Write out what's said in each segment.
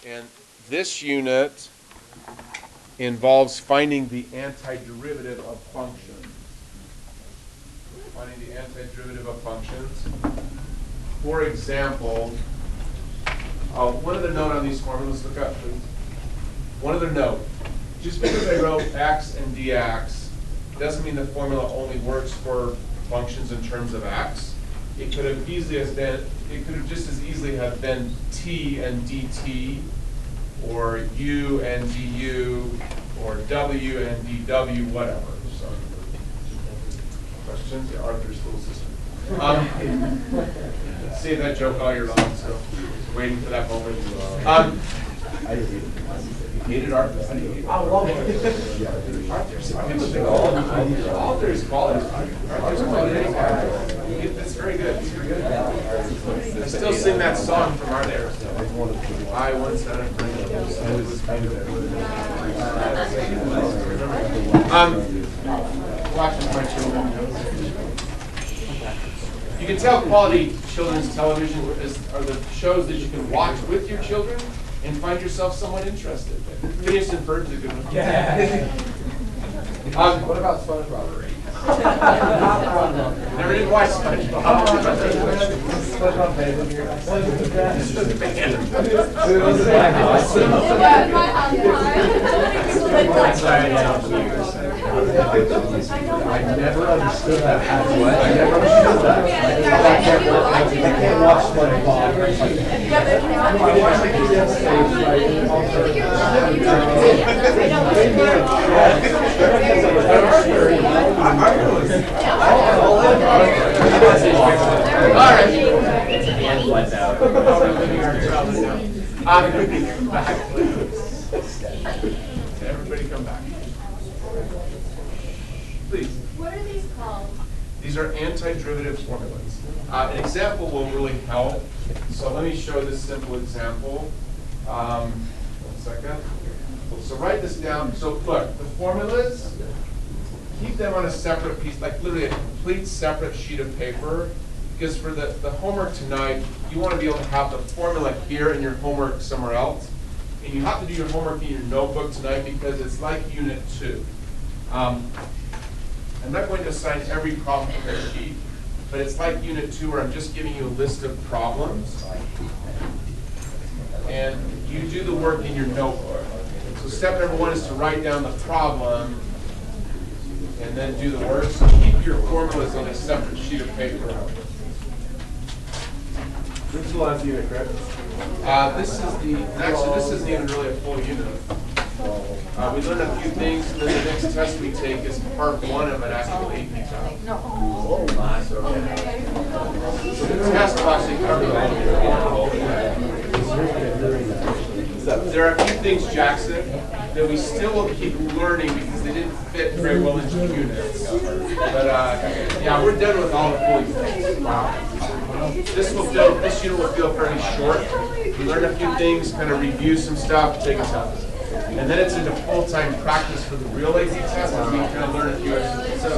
And this unit involves finding the antiderivative of functions. Finding the antiderivative of functions. For example, one other note on these formulas, look up please. One other note. Just because I wrote x and dx doesn't mean the formula only works for functions in terms of x. It could have just as easily have been t and dt, or u and du, or w and dw, whatever. So, questions? Yeah, Arthur's little sister. Say that joke all year long, so waiting for that moment. You hated Arthur. I love it. Arthur's quality. Arthur's quality. That's very good. I still sing that song from our days. I once had a friend who was kind of watching my children. You can tell quality children's television are the shows that you can watch with your children and find yourself somewhat interested. Phineas and Ferb is a good one. Yeah. What about SpongeBob? Never did watch SpongeBob. SpongeBob band here. I never understood that. What? I never understood that. I can't watch SpongeBob. Everybody come back. Please. What are these called? These are antiderivative formulas. An example will really help. So let me show this simple example. 1 second. So write this down. So look, the formulas, keep them on a separate piece, like literally a complete separate sheet of paper. Because for the homework tonight, you want to be able to have the formula here in your homework somewhere else. And you have to do your homework in your notebook tonight because it's like Unit 2. I'm not going to assign every problem from the sheet, but it's like Unit 2 where I'm just giving you a list of problems. And you do the work in your notebook. So step number 1 is to write down the problem and then do the work. So keep your formulas on a separate sheet of paper. This is the last unit, correct? This isn't even really a full unit. We learned a few things, and then the next test we take is part 1 of an actual AP test. So the test will actually cover the whole unit. There are a few things, Jackson, that we still will keep learning because they didn't fit very well into the units. But yeah, we're done with all the full units. This unit will feel fairly short. We learned a few things, kind of review some stuff, take a test. And then it's into full-time practice for the real AP test, and we kind of learn a few extra.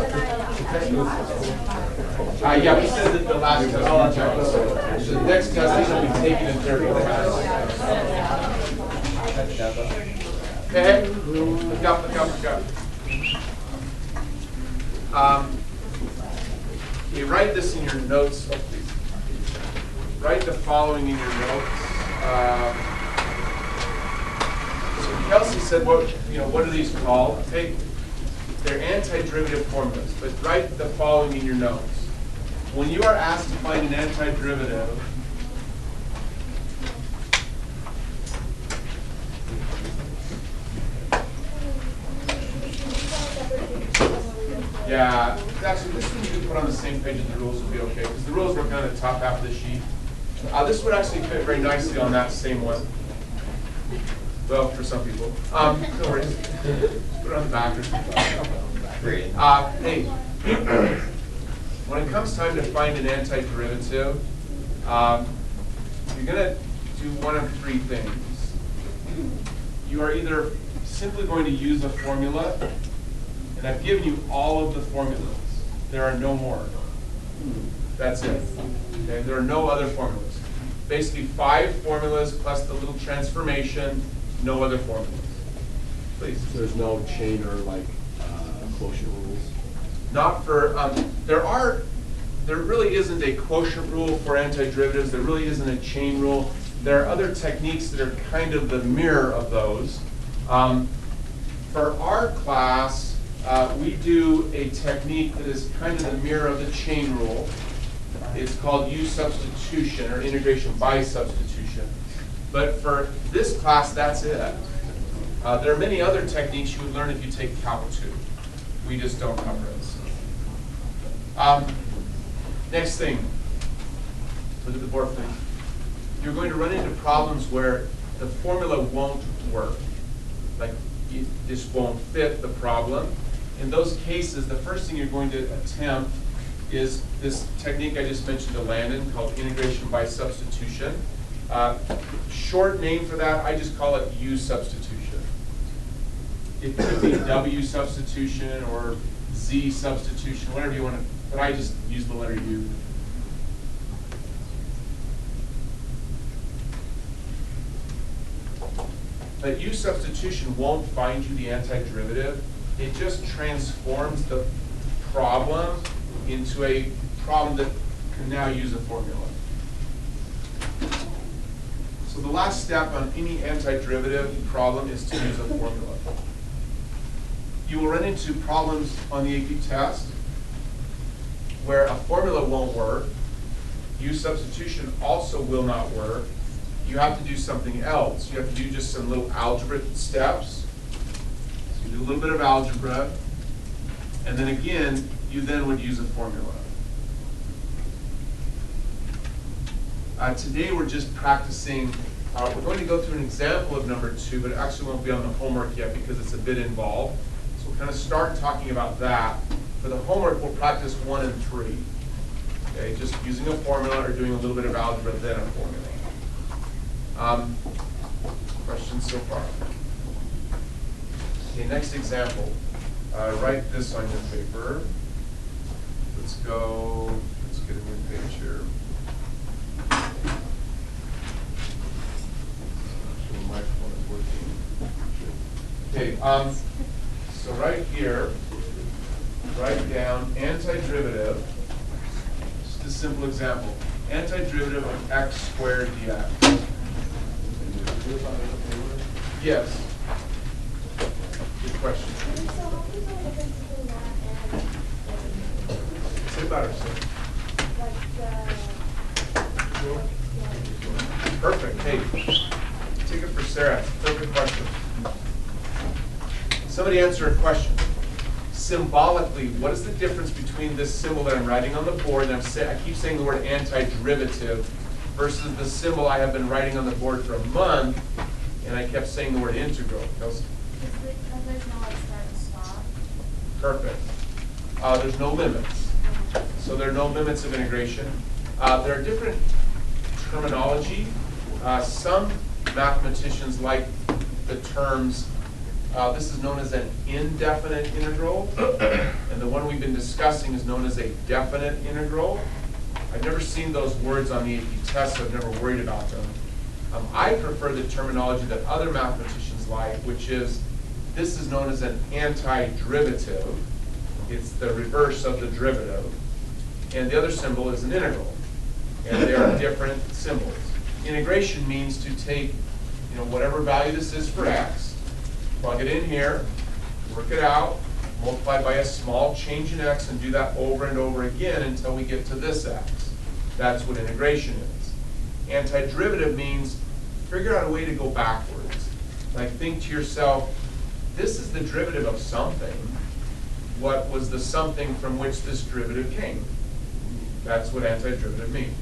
Yeah, we said that the last test. So the next test will be taken in third class. Okay, look up. You write this in your notes. Oh, please. Write the following in your notes. So Kelsey said, what are these called? They're antiderivative formulas, but write the following in your notes. When you are asked to find an antiderivative, yeah, actually this one you can put on the same page as the rules would be okay, because the rules were kind of the top half of the sheet. This would actually fit very nicely on that same one. Well, for some people. No worries. Put it on the back or something. Hey, when it comes time to find an antiderivative, you're going to do one of 3 things. You are either simply going to use a formula, and I've given you all of the formulas. There are no more. That's it. Okay? There are no other formulas. basically 5 formulas plus the little transformation, no other formulas. Please. So there's no chain or like quotient rules? Not for, there really isn't a quotient rule for antiderivatives. There really isn't a chain rule. There are other techniques that are kind of the mirror of those. For our class, we do a technique that is kind of the mirror of the chain rule. It's called substitution or integration by substitution. But for this class, that's it. There are many other techniques you would learn if you take Calc 2. We just don't cover it. Next thing, look at the board, please. You're going to run into problems where the formula won't work. Like, it just won't fit the problem. In those cases, the first thing you're going to attempt is this technique I just mentioned to Landon called integration by substitution. Short name for that, I just call it U substitution. It could be W substitution or Z substitution, whatever you want to, but I just use the letter U. But U substitution won't find you the antiderivative. It just transforms the problem into a problem that can now use a formula. So the last step on any antiderivative problem is to use a formula. You will run into problems on the AP test where a formula won't work. U substitution also will not work. You have to do something else. You have to do just some little algebra steps. So you do a little bit of algebra, and then again, you then would use a formula. Today we're just practicing. We're going to go through an example of number 2, but it actually won't be on the homework yet because it's a bit involved. So we'll kind of start talking about that. For the homework, we'll practice 1 and 3. Okay, just using a formula or doing a little bit of algebra, then a formula. Questions so far? Okay, next example. Write this on your paper. Let's get a new page here. The microphone is working. Okay, so right here, write down antiderivative. Just a simple example. Antiderivative of x squared dx. Yes. Good question. Say about herself. Perfect. Hey, take it for Sarah. Perfect question. Somebody answer a question. Symbolically, what is the difference between this symbol that I'm writing on the board, and I keep saying the word antiderivative, versus the symbol I have been writing on the board for a month, and I kept saying the word integral? Because there's no like start and stop. Perfect. There's no limits. So there are no limits of integration. There are different terminology. Some mathematicians like the terms, this is known as an indefinite integral, and the one we've been discussing is known as a definite integral. I've never seen those words on the AP test, so I've never worried about them. I prefer the terminology that other mathematicians like, which is, this is known as an antiderivative. It's the reverse of the derivative. And the other symbol is an integral. And they are different symbols. Integration means to take, whatever value this is for x, plug it in here, work it out, multiply by a small change in x, and do that over and over again until we get to this x. That's what integration is. Antiderivative means figure out a way to go backwards. Like, think to yourself, this is the derivative of something. What was the something from which this derivative came? That's what antiderivative means.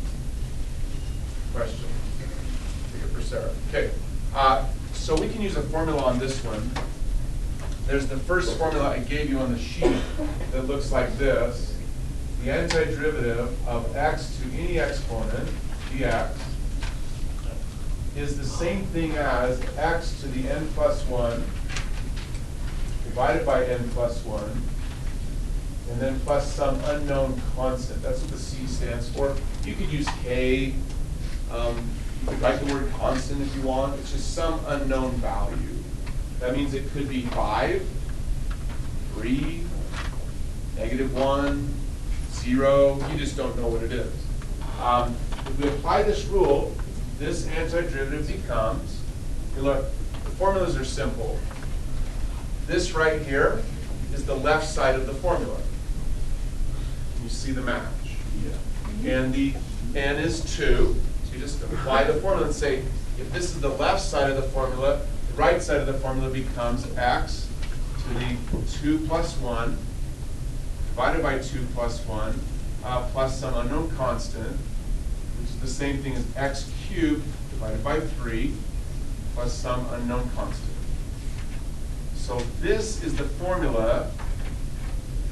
Question? Take it for Sarah. Okay. So we can use a formula on this one. There's the first formula I gave you on the sheet that looks like this. The antiderivative of x to any exponent, dx, is the same thing as x to the n plus 1 divided by n plus 1, and then plus some unknown constant. That's what the C stands for. You could use k. You could write the word constant if you want. It's just some unknown value. That means it could be 5, 3, -1, 0. You just don't know what it is. If we apply this rule, this antiderivative becomes, look, the formulas are simple. This right here is the left side of the formula. You see the match. Yeah. And the n is 2. So you just apply the formula and say, if this is the left side of the formula, the right side of the formula becomes x to the 2 plus 1 divided by 2 plus 1 plus some unknown constant, which is the same thing as x cubed divided by 3 plus some unknown constant. So this is the formula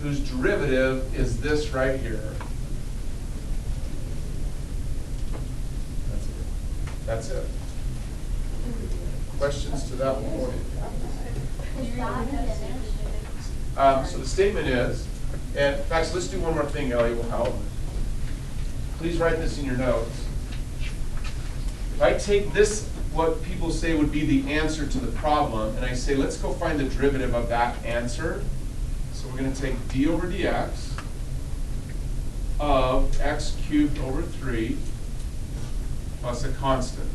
whose derivative is this right here. That's it. Questions to that point? Is that finished? So the statement is, and in fact, let's do one more thing, Ellie, will help. Please write this in your notes. If I take this, what people say would be the answer to the problem, and I say, let's go find the derivative of that answer. So we're going to take d over dx of x cubed over 3 plus a constant.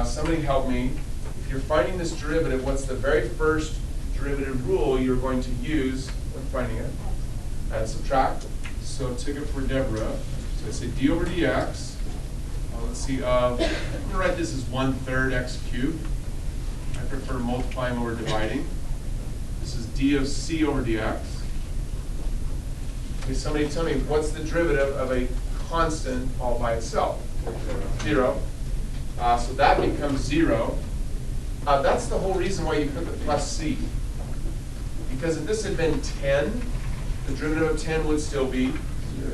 Somebody help me. If you're finding this derivative, what's the very first derivative rule you're going to use when finding it? Add, subtract. So I took it for Deborah. So I say d over dx. Let's see, I'm going to write this as 1/3 x cubed. I prefer multiplying over dividing. This is d of c over dx. Okay, somebody tell me, what's the derivative of a constant all by itself? 0. So that becomes 0. That's the whole reason why you put the plus c. Because if this had been 10, the derivative of 10 would still be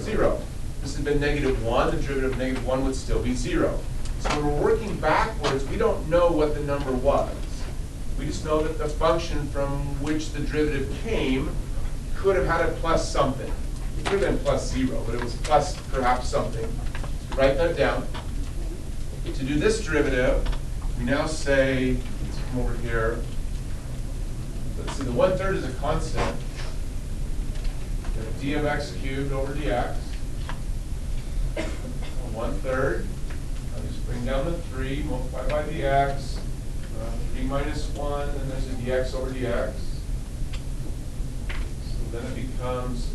0. If this had been -1, the derivative of -1 would still be 0. So when we're working backwards, we don't know what the number was. We just know that the function from which the derivative came could have had a plus something. It could have been plus 0, but it was plus perhaps something. So write that down. To do this derivative, we now say, let's come over here. Let's see, the 1/3 is a constant. D of x cubed over dx. 1/3. I'll just bring down the 3, multiply by the x. 3 minus 1, and there's a dx over dx. So then it becomes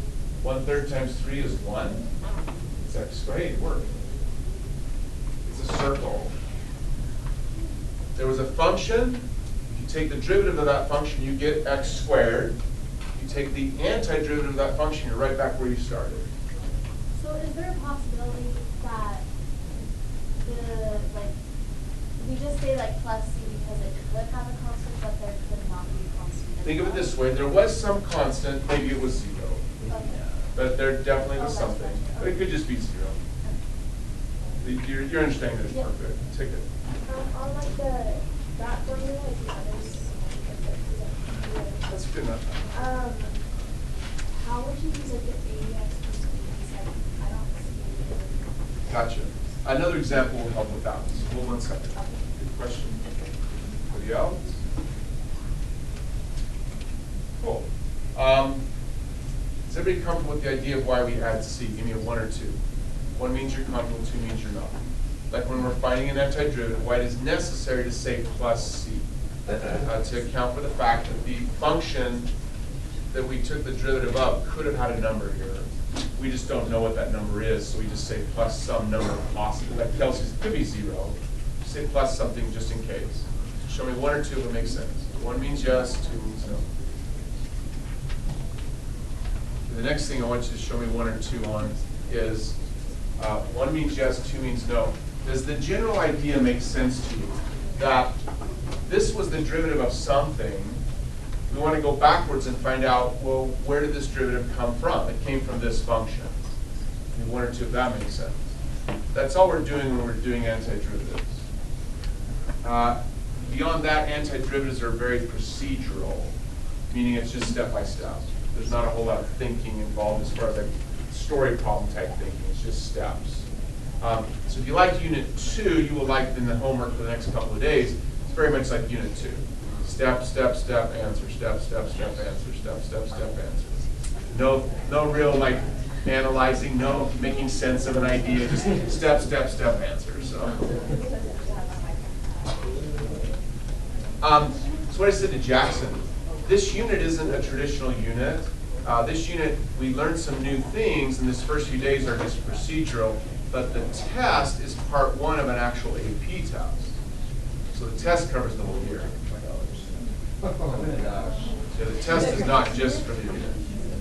1/3 times 3 is 1. It's x squared. It worked. It's a circle. There was a function. If you take the derivative of that function, you get x squared. You take the antiderivative of that function, you're right back where you started. So is there a possibility that we just say plus c because it could have a constant, but there could not be a constant? Think of it this way. There was some constant, maybe it was 0. Okay. But there definitely was Oh, that's something. better. But it could just be 0. Your understanding there is Yeah. perfect. Take it. On that formula, the others, That's good enough. how would you use the AX plus B? I don't see Gotcha. Another example will help with that. So hold 1 second. Good question. Anybody else? Cool. Is everybody comfortable with the idea of why we add C? Give me a 1 or 2. 1 means you're comfortable, 2 means you're not. Like when we're finding an antiderivative, why it is necessary to say plus C to account for the fact that the function that we took the derivative of could have had a number here. We just don't know what that number is, so we just say plus some number possible. That tells us it could be 0. Just say plus something just in case. Show me 1 or 2 if it makes sense. 1 means yes, 2 means no. The next thing I want you to show me 1 or 2 on is 1 means yes, 2 means no. Does the general idea make sense to you that this was the derivative of something? We want to go backwards and find out, well, where did this derivative come from? It came from this function. Maybe 1 or 2 if that makes sense. That's all we're doing when we're doing antiderivatives. Beyond that, antiderivatives are very procedural, meaning it's just step by step. There's not a whole lot of thinking involved as far as like story problem type thinking. It's just steps. So if you liked Unit 2, you will like in the homework for the next couple of days. It's very much like Unit 2. Step, step, step, answer, step, step, step, answer, step, step, step, answer. No real like analyzing, no making sense of an idea, just step, step, step, answer. So what I said to Jackson, this unit isn't a traditional unit. This unit, we learned some new things, and this first few days are just procedural, but the test is part 1 of an actual AP test. So the test covers the whole year. So the test is not just for the unit.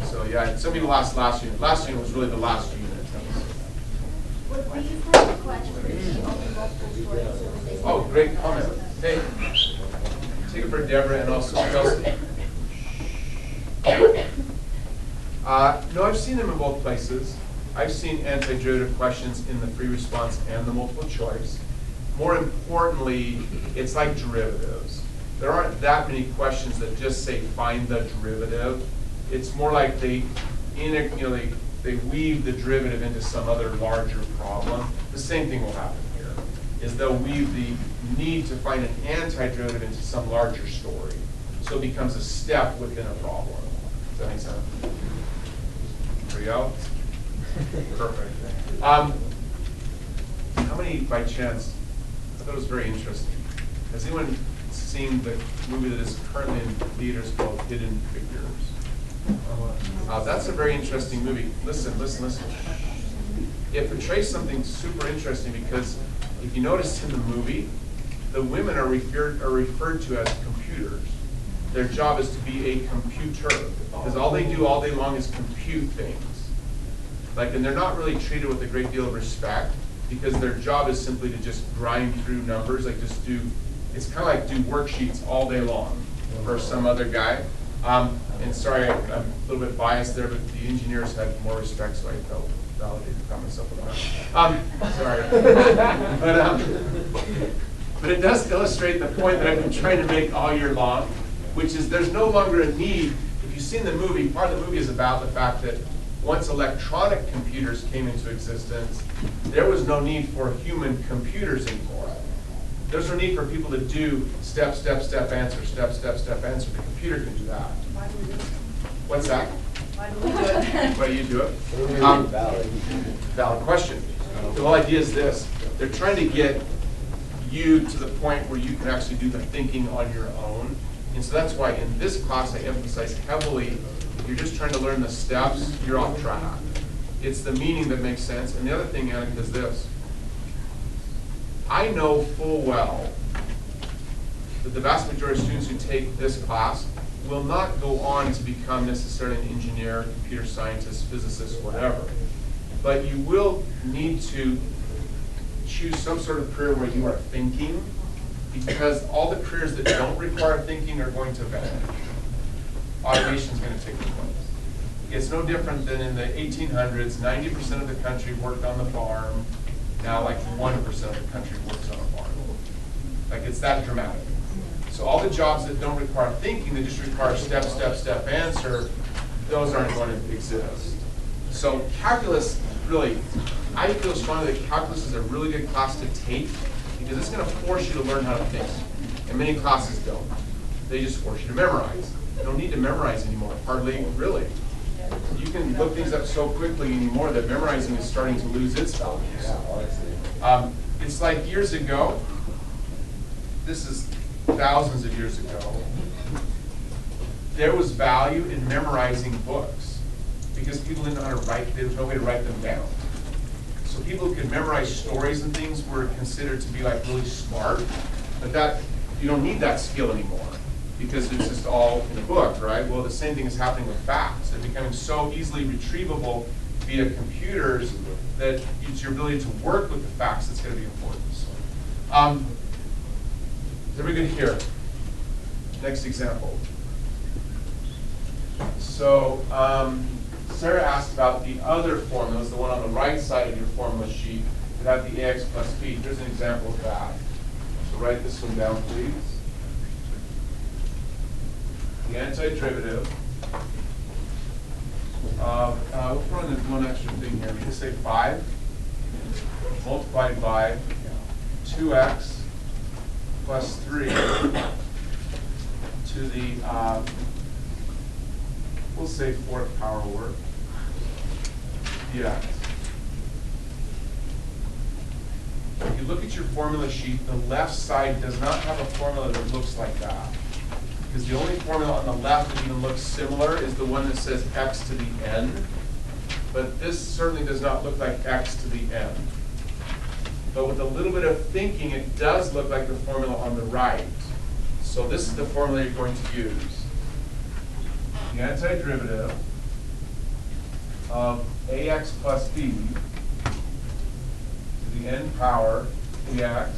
So yeah, some people asked last unit. Last unit was really the last unit. Would these type of questions be only multiple choice, or would they? Oh, great comment. Hey, take it for Deborah and also Kelsey. No, I've seen them in both places. I've seen antiderivative questions in the free response and the multiple choice. More importantly, it's like derivatives. There aren't that many questions that just say find the derivative. It's more like they weave the derivative into some other larger problem. The same thing will happen here, is they'll weave the need to find an antiderivative into some larger story. So it becomes a step within a problem. Does that make sense? There you go. Perfect. How many, by chance, I thought it was very interesting. Has anyone seen the movie that is currently in theaters called Hidden Figures? That's a very interesting movie. Listen. It portrays something super interesting because if you notice in the movie, the women are referred to as computers. Their job is to be a computer because all they do all day long is compute things. And they're not really treated with a great deal of respect because their job is simply to just grind through numbers, it's kind of like do worksheets all day long for some other guy. And sorry, I'm a little bit biased there, but the engineers had more respect, so I felt validated to comment myself on that. Sorry. But it does illustrate the point that I've been trying to make all year long, which is there's no longer a need. If you've seen the movie, part of the movie is about the fact that once electronic computers came into existence, there was no need for human computers anymore. There's no need for people to do step, step, step, answer, step, step, step, answer. The computer can do that. Why do we do it? What's that? Why do we do it? Why do you do it? Valid question. The whole idea is this. They're trying to get you to the point where you can actually do the thinking on your own. And so that's why in this class I emphasize heavily, if you're just trying to learn the steps, you're off track. It's the meaning that makes sense. And the other thing, Annika, is this. I know full well that the vast majority of students who take this class will not go on to become necessarily an engineer, computer scientist, physicist, whatever. But you will need to choose some sort of career where you are thinking, because all the careers that don't require thinking are going to vanish. Automation is going to take the place. It's no different than in the 1800s, 90% of the country worked on the farm. Now 1% of the country works on a farm. It's that dramatic. So all the jobs that don't require thinking, that just require step, step, step, answer, those aren't going to exist. So calculus, really, I feel strongly that calculus is a really good class to take because it's going to force you to learn how to think. And many classes don't. They just force you to memorize. You don't need to memorize anymore, hardly, really. You can look things up so quickly anymore that memorizing is starting to lose its value. It's like years ago, this is thousands of years ago, there was value in memorizing books because people didn't know how to write, there was no way to write them down. So people who could memorize stories and things were considered to be really smart, but that you don't need that skill anymore because it's just all in a book, right? Well, the same thing is happening with facts. They're becoming so easily retrievable via computers that it's your ability to work with the facts that's going to be important. So, is everybody good here? Next example. So Sarah asked about the other formulas, the one on the right side of your formula sheet that have the ax plus b. Here's an example of that. So write this one down, please. The antiderivative of, we'll throw in one extra thing here. We just say 5 multiplied by 2x plus 3 to the, we'll say 4th power work, dx. If you look at your formula sheet, the left side does not have a formula that looks like that. Because the only formula on the left that even looks similar is the one that says x to the n. But this certainly does not look like x to the n. But with a little bit of thinking, it does look like the formula on the right. So this is the formula you're going to use. The antiderivative of ax plus b to the n power dx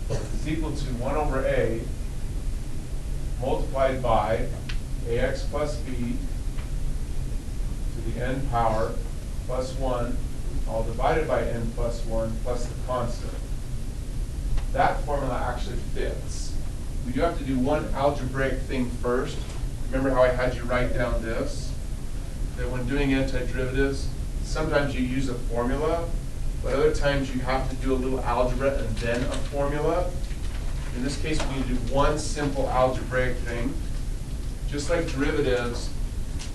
is equal to 1 over a multiplied by ax plus b to the n power plus 1, all divided by n plus 1 plus the constant. That formula actually fits. We do have to do one algebraic thing first. Remember how I had you write down this? That when doing antiderivatives, sometimes you use a formula, but other times you have to do a little algebra and then a formula. In this case, we need to do one simple algebraic thing. Just like derivatives,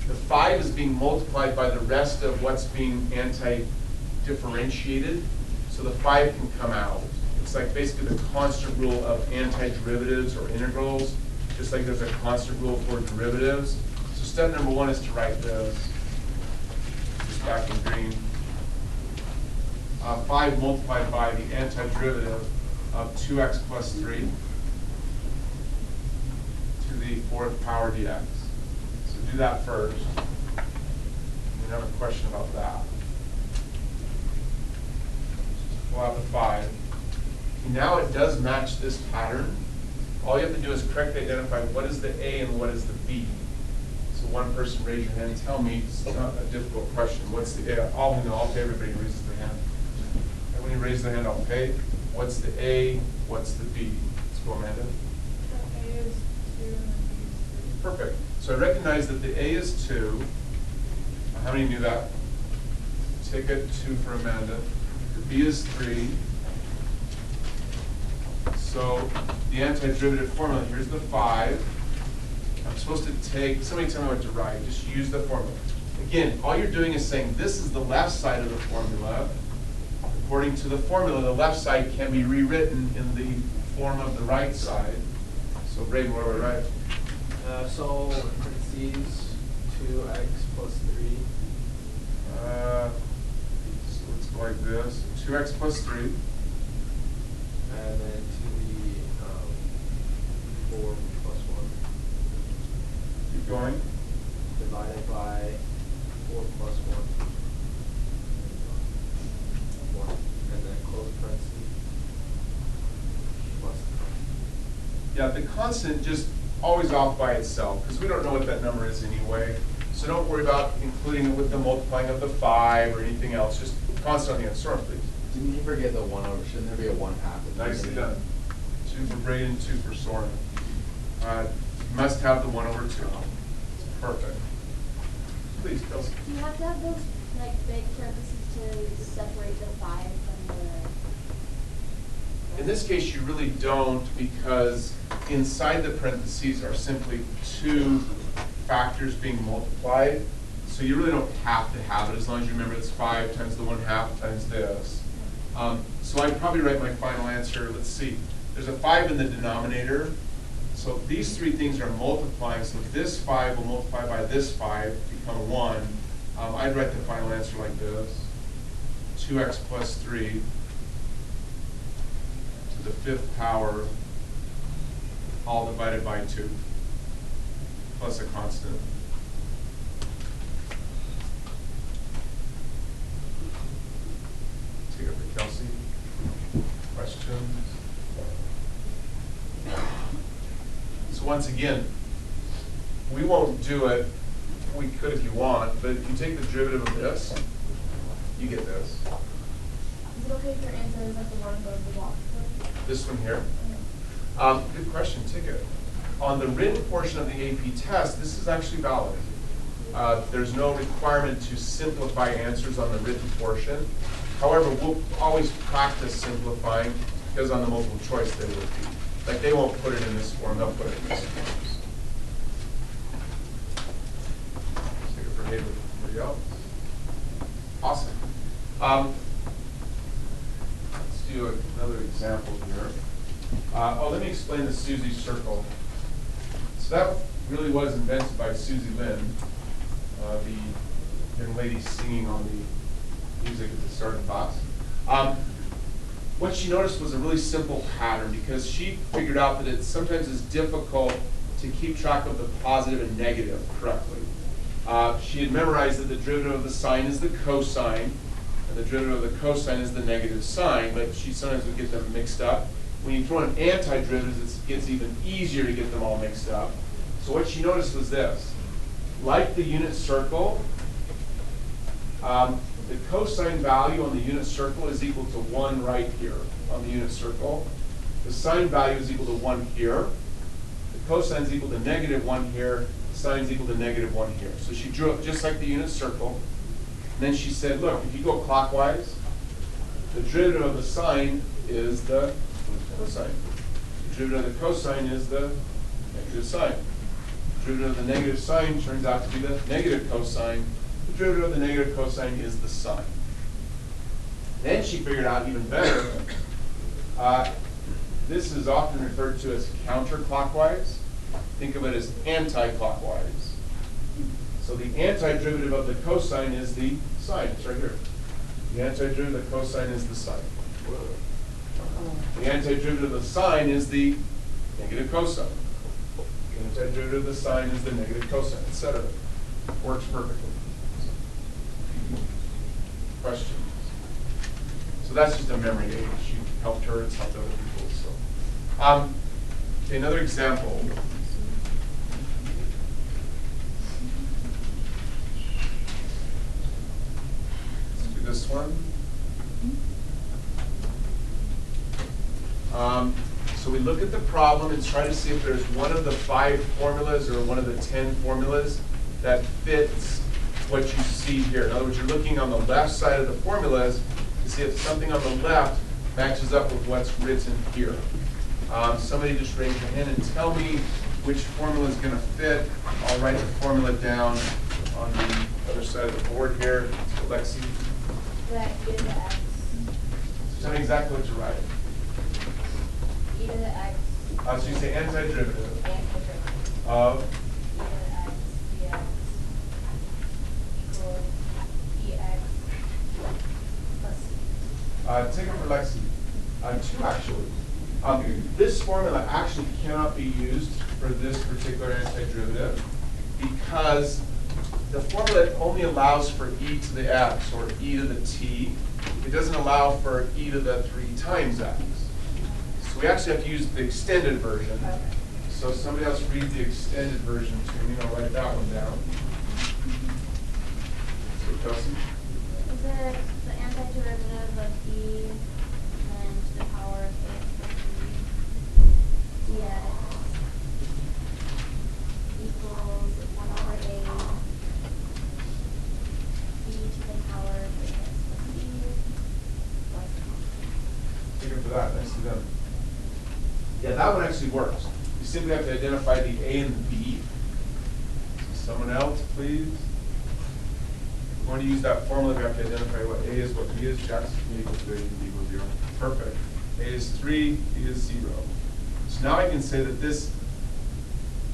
the 5 is being multiplied by the rest of what's being anti-differentiated, so the 5 can come out. It's like basically the constant rule of antiderivatives or integrals, just like there's a constant rule for derivatives. So step number 1 is to write this, just back in green. 5 multiplied by the antiderivative of 2x plus 3 to the 4th power dx. So do that first. We have a question about that. Just pull out the 5. Okay, now it does match this pattern. All you have to do is correctly identify what is the A and what is the B. So one person raise your hand and tell me, it's not a difficult question. What's the A? I'll pay everybody who raises their hand. And when you raise the hand, I'll pay. What's the A? What's the B? Let's go, Amanda. A is 2 and B is 3. Perfect. So I recognize that the A is 2. How many knew that? Ticket 2 for Amanda. The B is 3. So the antiderivative formula, here's the 5. I'm supposed to take, somebody tell me what to write. Just use the formula. Again, all you're doing is saying this is the left side of the formula. According to the formula, the left side can be rewritten in the form of the right side. So Braden, what do I write? So parentheses 2x plus 3. So let's go like this. 2x plus 3. And then to the 4 plus 1. Keep going. Divided by 4 plus 1. 1. And then close parentheses. Plus. Yeah, the constant just always off by itself, because we don't know what that number is anyway. So don't worry about including it with the multiplying of the 5 or anything else. Just constant on the end. Sorry, please. Didn't you forget the 1 over? Shouldn't there be a 1/2? Nicely done. 2 for Braden, 2 for Soren. Must have the 1 over 2. It's perfect. Please, Kelsey. Do you have to have those like big parentheses to separate the 5 from the? In this case, you really don't, because inside the parentheses are simply 2 factors being multiplied. So you really don't have to have it, as long as you remember it's 5 times the 1/2 times this. So I'd probably write my final answer. Let's see. There's a 5 in the denominator. So these 3 things are multiplying. So this 5 will multiply by this 5, become 1. I'd write the final answer like this. 2x plus 3 to the 5th power, all divided by 2, plus a constant. Take it for Kelsey. Questions? So once again, we won't do it. We could if you want, but if you take the derivative of this, you get this. Is it okay if your answer is like the one above the block? This one here. Good question, Ticket. On the written portion of the AP test, this is actually valid. There's no requirement to simplify answers on the written portion. However, we'll always practice simplifying, because on the multiple choice they would be. Like, they won't put it in this form, they'll put it in this form. Take it for Haven. There you go. Awesome. Let's do another example here. Let me explain the Susie circle. So that really was invented by Susie Lynn, the young lady singing on the music at the start of the class. What she noticed was a really simple pattern, because she figured out that it sometimes is difficult to keep track of the positive and negative correctly. She had memorized that the derivative of the sine is the cosine, and the derivative of the cosine is the negative sine, but she sometimes would get them mixed up. When you throw in antiderivatives, it gets even easier to get them all mixed up. So what she noticed was this. Like the unit circle, the cosine value on the unit circle is equal to 1 right here on the unit circle. The sine value is equal to 1 here. The cosine is equal to -1 here. The sine is equal to -1 here. So she drew it just like the unit circle. And then she said, look, if you go clockwise, the derivative of the sine is the cosine. The derivative of the cosine is the negative sine. The derivative of the negative sine turns out to be the negative cosine. The derivative of the negative cosine is the sine. Then she figured out even better, this is often referred to as counterclockwise. Think of it as anti-clockwise. So the antiderivative of the cosine is the sine. It's right here. The antiderivative of the cosine is the sine. The antiderivative of the sine is the negative cosine. The antiderivative of the sine is the negative cosine, etc. Works perfectly. Questions? So that's just a memory aid. She helped her, it's helped other people. So, okay, another example. Let's do this one. So we look at the problem and try to see if there's one of the 5 formulas or one of the 10 formulas that fits what you see here. In other words, you're looking on the left side of the formulas to see if something on the left matches up with what's written here. Somebody just raise your hand and tell me which formula is going to fit. I'll write the formula down on the other side of the board here. So Lexi. That e to the x. So tell me exactly what you're writing. E to the x. So you say antiderivative Antiderivative. of E to the x dx equals ex plus c. take it for Lexi. 2 actually. This formula actually cannot be used for this particular antiderivative because the formula only allows for e to the x or e to the t. It doesn't allow for e to the 3 times x. So we actually have to use the extended version. Okay. So somebody else read the extended version to me. I'll write that one down. So Kelsey. Is it the antiderivative of e and to the power of a plus b dx equals 1 over a b to the power of ax plus b plus Take it for that. Nicely done. Yeah, that one actually works. You simply have to identify the a and the b. Someone else, please. If we want to use that formula, we have to identify what a is, what b is. Jax? A equals 3 and B equals 0. Perfect. A is 3, b is 0. So now I can say that this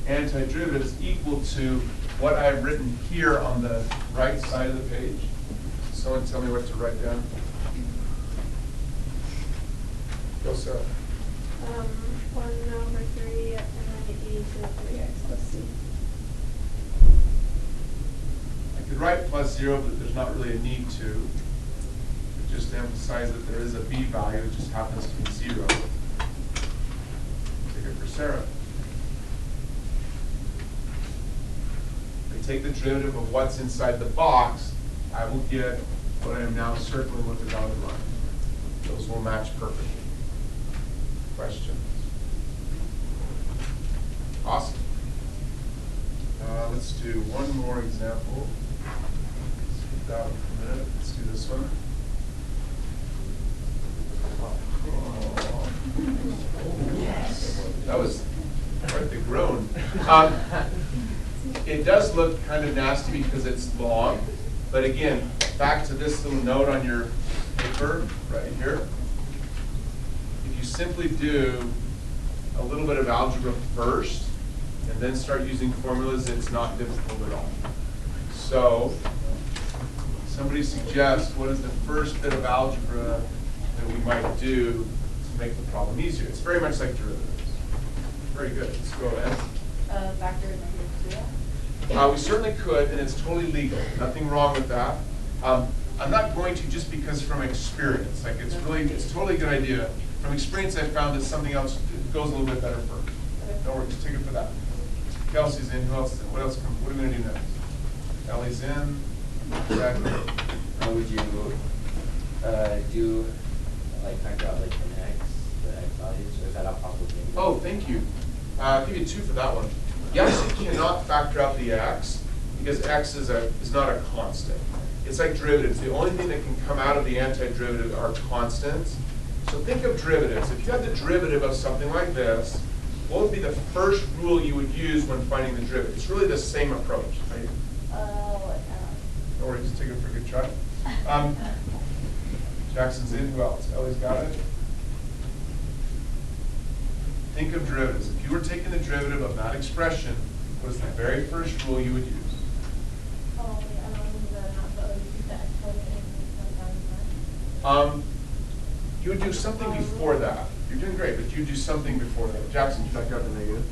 antiderivative is equal to what I've written here on the right side of the page. Someone tell me what to write down. Go, Sarah. 1 over 3 and then e to the 3x plus c. I could write plus 0, but there's not really a need to. Just to emphasize that there is a b value, it just happens to be 0. Take it for Sarah. If I take the derivative of what's inside the box, I will get what I am now circling with the dotted line. Those will match perfectly. Questions? Awesome. Let's do one more example. Let's put that one for a minute. Let's do this one. That was quite the groan. It does look kind of nasty because it's long, but again, back to this little note on your paper right here. If you simply do a little bit of algebra first and then start using formulas, it's not difficult at all. So, somebody suggests what is the first bit of algebra that we might do to make the problem easier? It's very much like derivatives. Very good. Let's go ahead. Factor of negative 2. We certainly could, and it's totally legal. Nothing wrong with that. I'm not going to just because from experience. Like it's totally a good idea. From experience, I found that something else goes a little bit better first. No worries. Take it for that. Kelsey's in. Who else is in? What else comes? What are we going to do next? Ellie's in. Exactly. How would you do like factor out like the x values, or is that not possible? Oh, thank you. I'll give you 2 for that one. You actually cannot factor out the x because x is not a constant. It's like derivatives. The only thing that can come out of the antiderivative are constants. So think of derivatives. If you had the derivative of something like this, what would be the first rule you would use when finding the derivative? It's really the same approach, right? No worries, just take it for a good try. Jackson's in. Who else? Ellie's got it. Think of derivatives. If you were taking the derivative of that expression, what is the very first rule you would use? You would do something before that. You're doing great, but you do something before that. Jackson, you factor out the negative.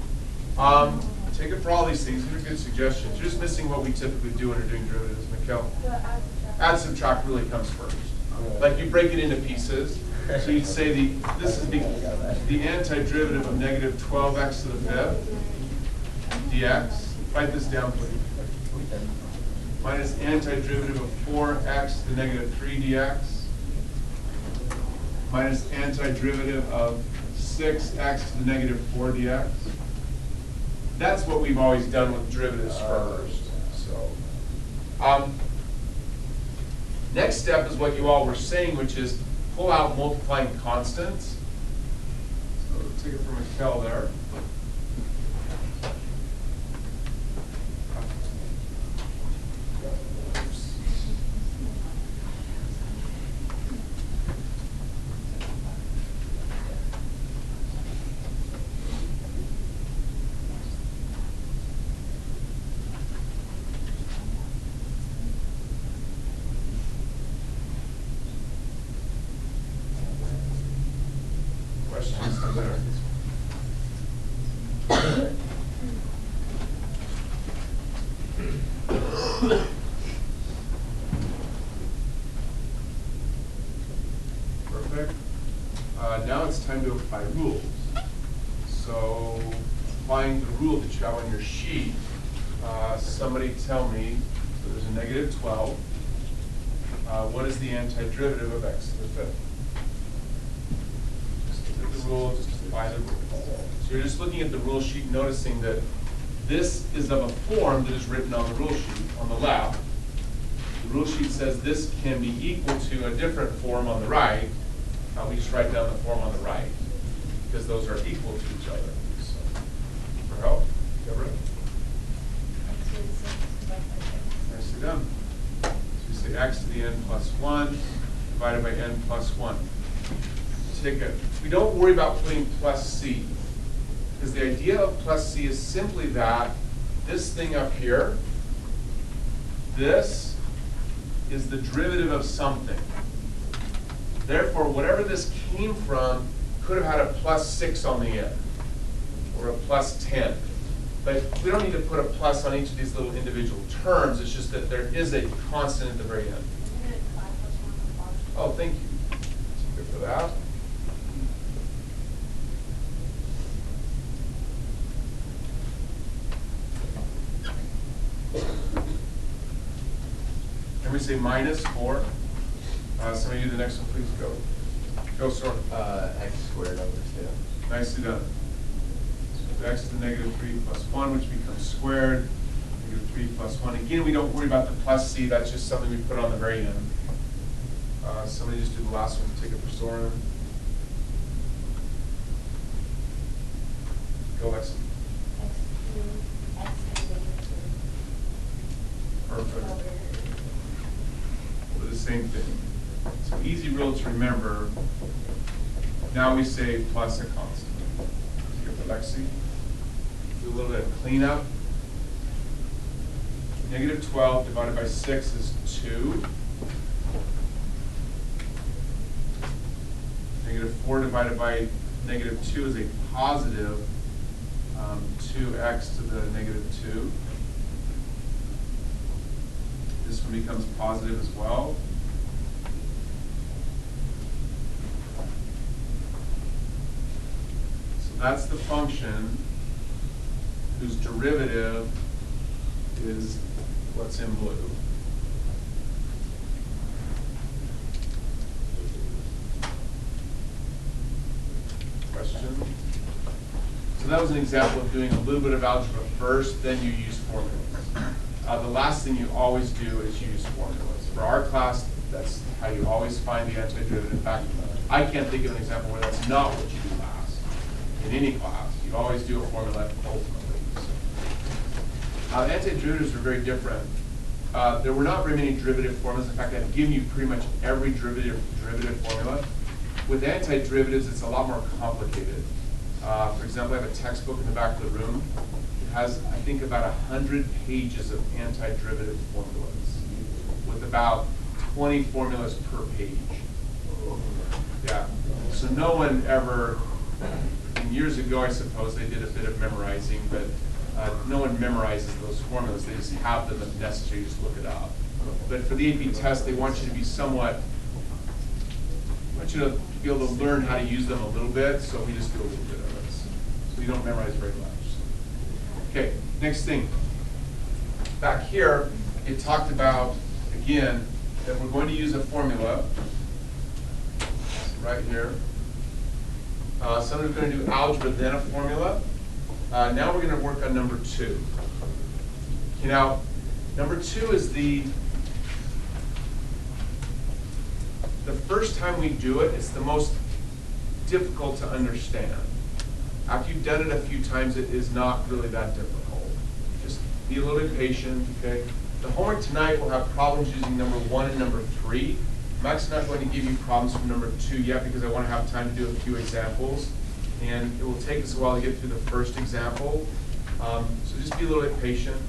Take it for all these things. These are good suggestions. You're just missing what we typically do when we're doing derivatives, Mikkel. Add, subtract really comes first. Like you break it into pieces. So you'd say this is the antiderivative of negative 12x to the 5th dx. Write this down, please. Minus antiderivative of 4x to the negative 3 dx. Minus antiderivative of 6x to the negative 4 dx. That's what we've always done with derivatives first. So, next step is what you all were saying, which is pull out multiplying constants. So take it from Mikkel there. Questions there? Perfect. Now it's time to apply rules. So applying the rule that you have on your sheet, somebody tell me, so there's a negative 12. What is the antiderivative of x to the 5th? The rule, just apply the rule. So you're just looking at the rule sheet, noticing that this is of a form that is written on the rule sheet on the left. The rule sheet says this can be equal to a different form on the right. We just write down the form on the right because those are equal to each other. So, for help, Deborah? Nicely done. So we say x to the n plus 1 divided by n plus 1. We don't worry about putting plus c, because the idea of plus c is simply that this thing up here, this is the derivative of something. Therefore, whatever this came from could have had a plus 6 on the end, or a plus 10. But we don't need to put a plus on each of these little individual terms. It's just that there is a constant at the very end. Oh, thank you. Good for that. Can we say minus 4? Somebody do the next one, please. Go. Go, Soren. X squared over 2. Nicely done. So x to the negative 3 plus 1, which becomes squared. Negative 3 plus 1. Again, we don't worry about the plus c. That's just something we put on the very end. Somebody just do the last one. Take it for Soren. remember, now we say plus a constant. Here for Lexi. Do a little bit of cleanup. Negative 12 divided by 6 is 2. Negative 4 divided by negative 2 is a positive 2x to the negative 2. This one becomes positive as well. So that's the function whose derivative is what's in blue. Question? So that was an example of doing a little bit of algebra first, then you use formulas. The last thing you always do is use formulas. For our class, that's how you always find the antiderivative. In fact, I can't think of an example where that's not what you do last. In any class, you always do a formula ultimately. Antiderivatives are very different. There were not very many derivative formulas. In fact, I've given you pretty much every derivative formula. With antiderivatives, it's a lot more complicated. For example, I have a textbook in the back of the room. It has, I think, about 100 pages of antiderivative formulas with about 20 formulas per page. Yeah. So no one ever, and years ago, I suppose, they did a bit of memorizing, but no one memorizes those formulas. They just have them if necessary, just look it up. But for the AP test, they want you to be somewhat, want you to be able to learn how to use them a little bit, so we just do a little bit of it. So you don't memorize very much. Okay, next thing. Back here, it talked about, again, that we're going to use a formula right here. Someone's going to do algebra, then a formula. Now we're going to work on number 2. Okay, now, number 2 is the first time we do it, it's the most difficult to understand. After you've done it a few times, it is not really that difficult. Just be a little bit patient, okay? The homework tonight will have problems using number 1 and number 3. I'm actually not going to give you problems from number 2 yet because I want to have time to do a few examples. And it will take us a while to get through the first example. So just be a little bit patient.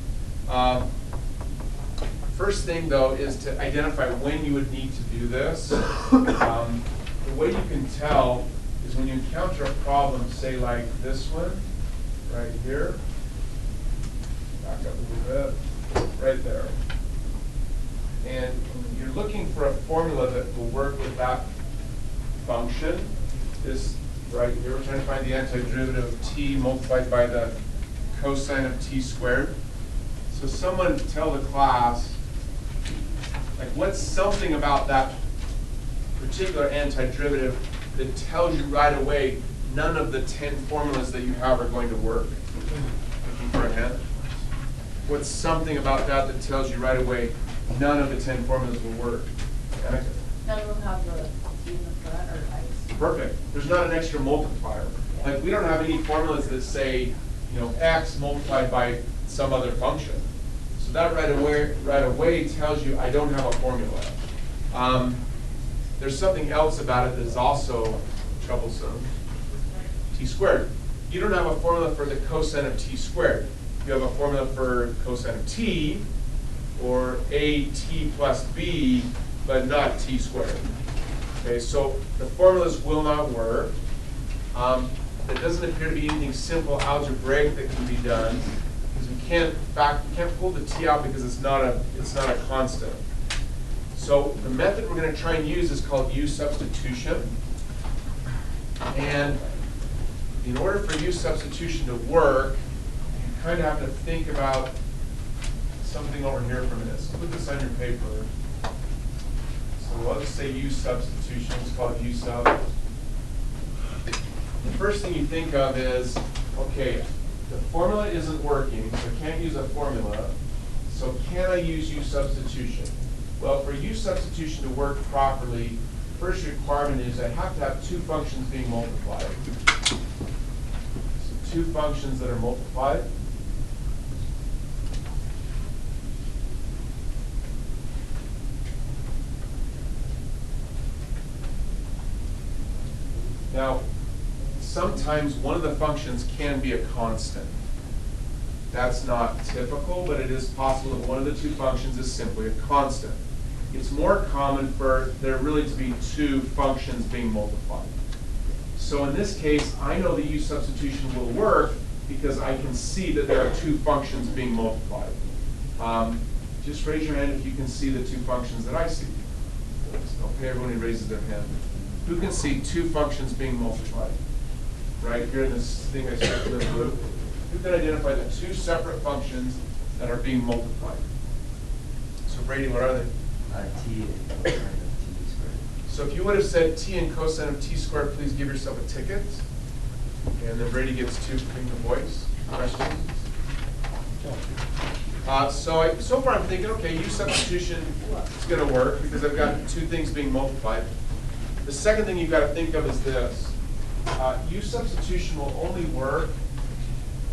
First thing, though, is to identify when you would need to do this. The way you can tell is when you encounter a problem, say like this one, right here. Back up a little bit, right there. And you're looking for a formula that will work with that function. This right here, we're trying to find the antiderivative of t multiplied by the cosine of t squared. So someone tell the class, like, what's something about that particular antiderivative that tells you right away none of the 10 formulas that you have are going to work? Looking for a hint? What's something about that that tells you right away none of the 10 formulas will work? Annika? None of them have the t in the front or x. Perfect. There's not an extra multiplier. Like, we don't have any formulas that say, x multiplied by some other function. So that right away tells you I don't have a formula. There's something else about it that is also troublesome. T squared. You don't have a formula for the cosine of t squared. You have a formula for cosine of t, or at plus b, but not t squared. Okay, so the formulas will not work. There doesn't appear to be anything simple algebraic that can be done, because we can't pull the t out because it's not a constant. So the method we're going to try and use is called U substitution. And in order for U substitution to work, you kind of have to think about something over here for a minute. So put this on your paper. So let's say U substitution. It's called U sub. The first thing you think of is, okay, the formula isn't working, so I can't use a formula. So can I use U substitution? Well, for U substitution to work properly, the first requirement is I have to have 2 functions being multiplied. So 2 functions that are multiplied. sometimes one of the functions can be a constant. That's not typical, but it is possible that one of the two functions is simply a constant. It's more common for there really to be two functions being multiplied. So in this case, I know that U substitution will work because I can see that there are two functions being multiplied. Just raise your hand if you can see the two functions that I see. Okay, everyone who raises their hand. Who can see two functions being multiplied? Right here in this thing I circled in blue. Who can identify the two separate functions that are being multiplied? So Brady, what are they? T and cosine of t squared. So if you would have said t and cosine of t squared, please give yourself a ticket. And then Brady gets two in the voice. Questions? So far I'm thinking, okay, U substitution is going to work because I've got two things being multiplied. The second thing you've got to think of is this. U substitution will only work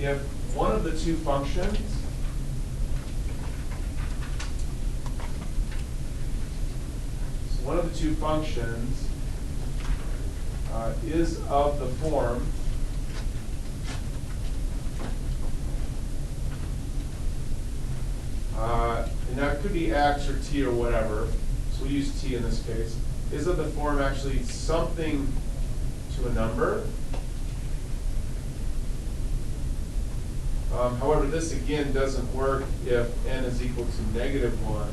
if one of the two functions is of the form and that could be x or t or whatever, so we'll use t in this case, is of the form actually something to a number. However, this again doesn't work if n is equal to -1.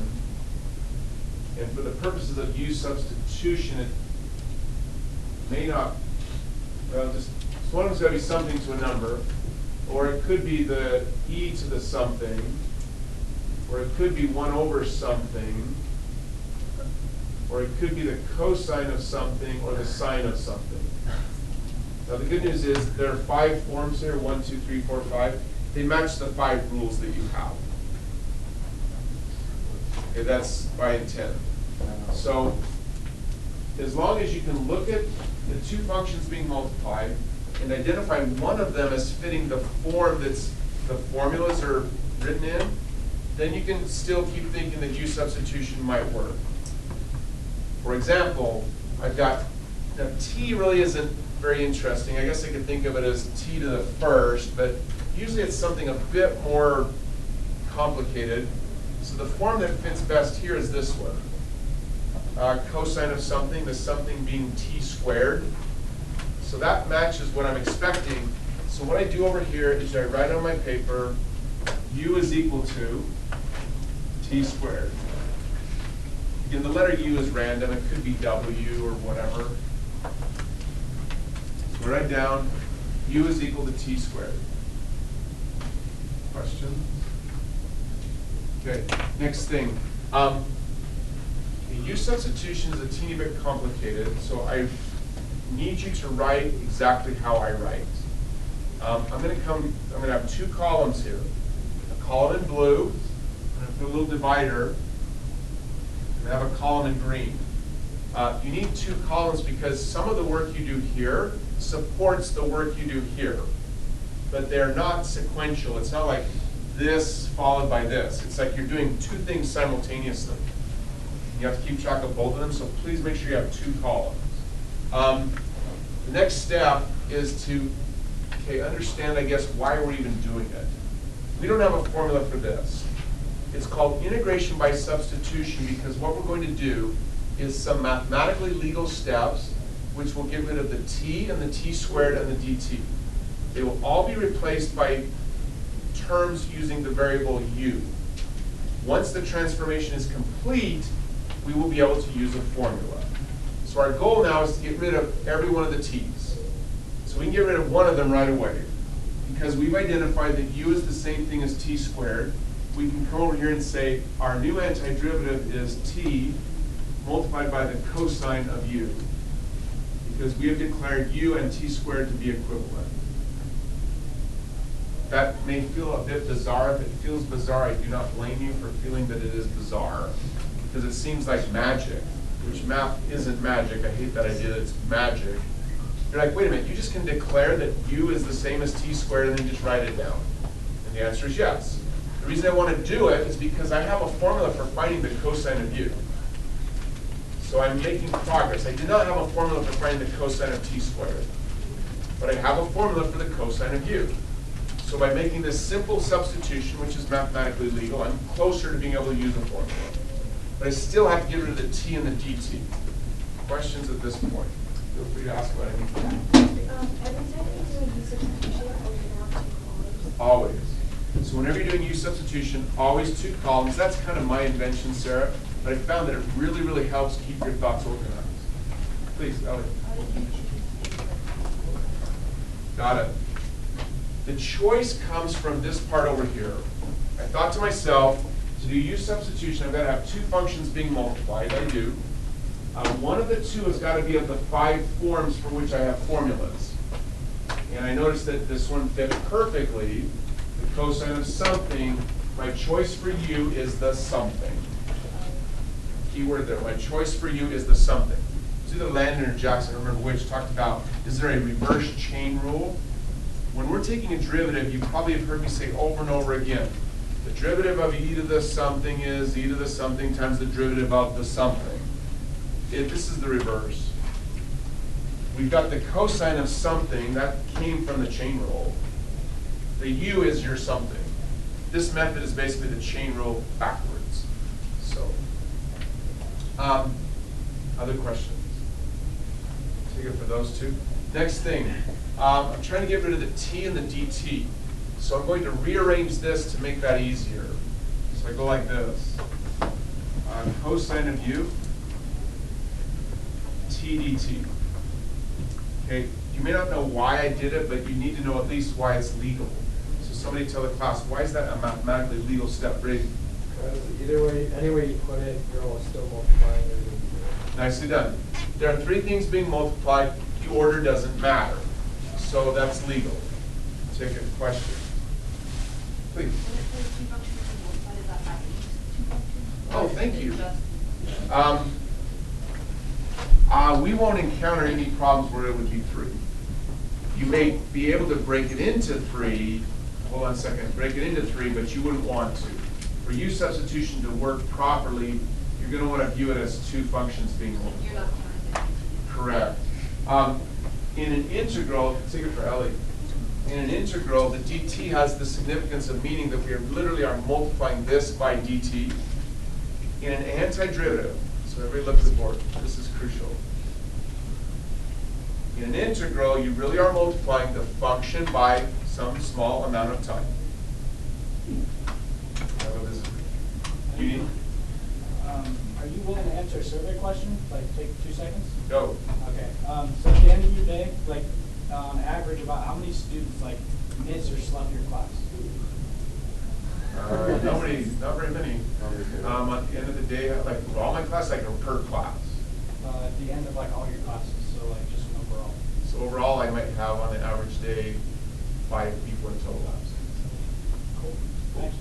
And for the purposes of U substitution, it may not, well, just, so one of them's got to be something to a number, or it could be the e to the something, or it could be 1 over something, or it could be the cosine of something or the sine of something. Now the good news is there are 5 forms here, 1, 2, 3, 4, 5. They match the 5 rules that you have. Okay, that's by intent. So as long as you can look at the two functions being multiplied and identify one of them as fitting the form that's the formulas are written in, then you can still keep thinking that U substitution might work. For example, I've got, now t really isn't very interesting. I guess I could think of it as t to the first, but usually it's something a bit more complicated. So the form that fits best here is this one. Cosine of something, the something being t squared. So that matches what I'm expecting. So what I do over here is I write on my paper, U is equal to t squared. Again, the letter U is random. It could be W or whatever. So write down, U is equal to t squared. Questions? Okay, next thing. U substitution is a teeny bit complicated, so I need you to write exactly how I write. I'm going to have 2 columns here. A column in blue, I'm going to put a little divider, and I have a column in green. You need 2 columns because some of the work you do here supports the work you do here, but they're not sequential. It's not like this followed by this. It's like you're doing 2 things simultaneously. You have to keep track of both of them, so please make sure you have 2 columns. The next step is to understand, I guess, why we're even doing it. We don't have a formula for this. It's called integration by substitution because what we're going to do is some mathematically legal steps which will get rid of the t and the t squared and the dt. They will all be replaced by terms using the variable u. Once the transformation is complete, we will be able to use a formula. So our goal now is to get rid of every one of the t's. So we can get rid of one of them right away. Because we've identified that u is the same thing as t squared, we can come over here and say our new antiderivative is t multiplied by the cosine of u. Because we have declared u and t squared to be equivalent. That may feel a bit bizarre. If it feels bizarre, I do not blame you for feeling that it is bizarre. Because it seems like magic, which math isn't magic. I hate that idea that it's magic. You're like, wait a minute, you just can declare that u is the same as t squared and then just write it down. And the answer is yes. The reason I want to do it is because I have a formula for finding the cosine of u. So I'm making progress. I did not have a formula for finding the cosine of t squared. but I have a formula for the cosine of u. So by making this simple substitution, which is mathematically legal, I'm closer to being able to use a formula. But I still have to get rid of the t and the dt. Questions at this point? Feel free to ask about anything. Every time you do a use substitution, are you gonna have two columns? Always. So whenever you're doing use substitution, always 2 columns. That's kind of my invention, Sarah. But I found that it really, really helps keep your thoughts organized. Please, Ellie. Got it. The choice comes from this part over here. I thought to myself, to do use substitution, I've got to have 2 functions being multiplied. I do. One of the 2 has got to be of the 5 forms for which I have formulas. And I noticed that this one fit perfectly. The cosine of something, my choice for u is the something. Key word there, my choice for u is the something. It's either Landon or Jackson, I don't remember which, talked about, is there a reverse chain rule? When we're taking a derivative, you probably have heard me say over and over again, the derivative of e to the something is e to the something times the derivative of the something. This is the reverse. We've got the cosine of something, that came from the chain rule. The u is your something. This method is basically the chain rule backwards. So, other questions? Take it for those 2. Next thing, I'm trying to get rid of the t and the dt. So I'm going to rearrange this to make that easier. So I go like this. Cosine of u, t dt. Okay, you may not know why I did it, but you need to know at least why it's legal. So somebody tell the class, why is that a mathematically legal step, Brady? Because either way, any way you put it, you're all still multiplying everything. Nicely done. There are 3 things being multiplied. The order doesn't matter. So that's legal. Take a question. Please. Oh, thank you. We won't encounter any problems where it would be 3. You may be able to break it into 3. Hold on a second. Break it into 3, but you wouldn't want to. For use substitution to work properly, you're going to want to view it as 2 functions being multiplied. Correct. In an integral, take it for Ellie. In an integral, the dt has the significance of meaning that we are literally multiplying this by dt. In an antiderivative, so everybody look at the board. This is crucial. In an integral, you really are multiplying the function by some small amount of time. Judy? Are you willing to answer a survey question? Like, take 2 seconds? Go. Okay. So at the end of your day, like, on average, about how many students, like, missed or slept your class? Not very many. At the end of the day, like all my classes, like per class. At the end of, like, all your classes, so, like, just overall. So overall, I might have on an average day 5 people in total labs. Cool. Thanks.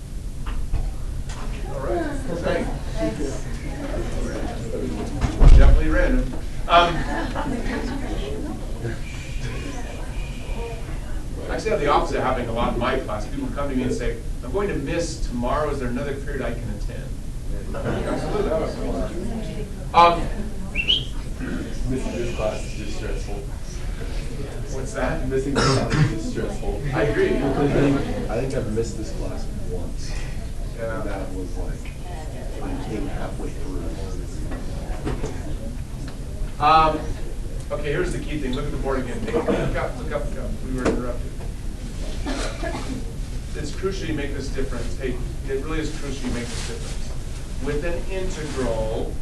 All right. Thanks. Definitely random. Actually, I have the opposite happening a lot in my class. People come to me and say, I'm going to miss tomorrow. Is there another period I can attend? Absolutely. Missing this class is just stressful. What's that? Missing this class is just stressful. I agree. I think I've missed this class once. Yeah. And that was like, I came halfway through. Okay, here's the key thing. Look at the board again. Look up. We were interrupted. It's crucial you make this difference. Hey, it really is crucial you make this difference. With an integral,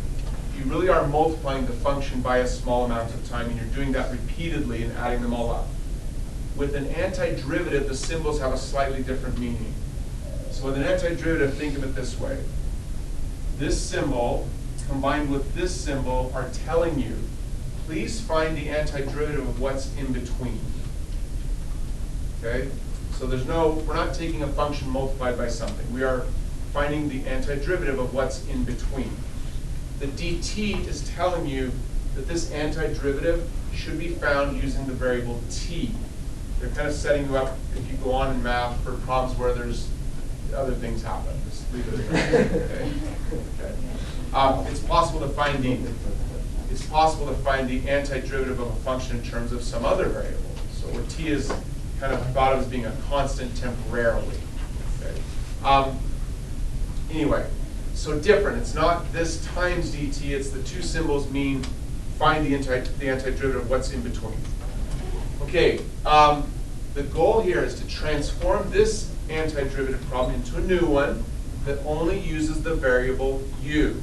you really are multiplying the function by a small amount of time, and you're doing that repeatedly and adding them all up. With an antiderivative, the symbols have a slightly different meaning. So with an antiderivative, think of it this way. This symbol combined with this symbol are telling you, please find the antiderivative of what's in between. Okay? So we're not taking a function multiplied by something. We are finding the antiderivative of what's in between. The dt is telling you that this antiderivative should be found using the variable t. They're kind of setting you up, if you go on in math, for problems where there's other things happen. Just leave it at that. Okay. It's possible to find the antiderivative of a function in terms of some other variable. So where t is kind of thought of as being a constant temporarily. Okay. Anyway, so different. It's not this times dt, it's the two symbols mean find the antiderivative of what's in between. Okay, the goal here is to transform this antiderivative problem into a new one that only uses the variable u.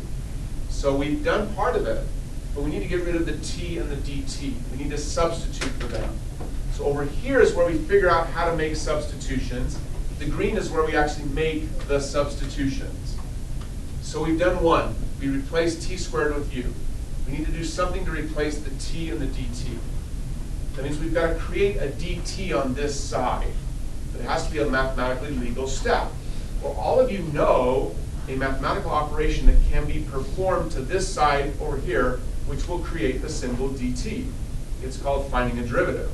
So we've done part of it, but we need to get rid of the t and the dt. We need to substitute for them. So over here is where we figure out how to make substitutions. The green is where we actually make the substitutions. So we've done one. We replaced t squared with u. We need to do something to replace the t and the dt. That means we've got to create a dt on this side. But it has to be a mathematically legal step. Well, all of you know a mathematical operation that can be performed to this side over here, which will create the symbol dt. It's called finding a derivative.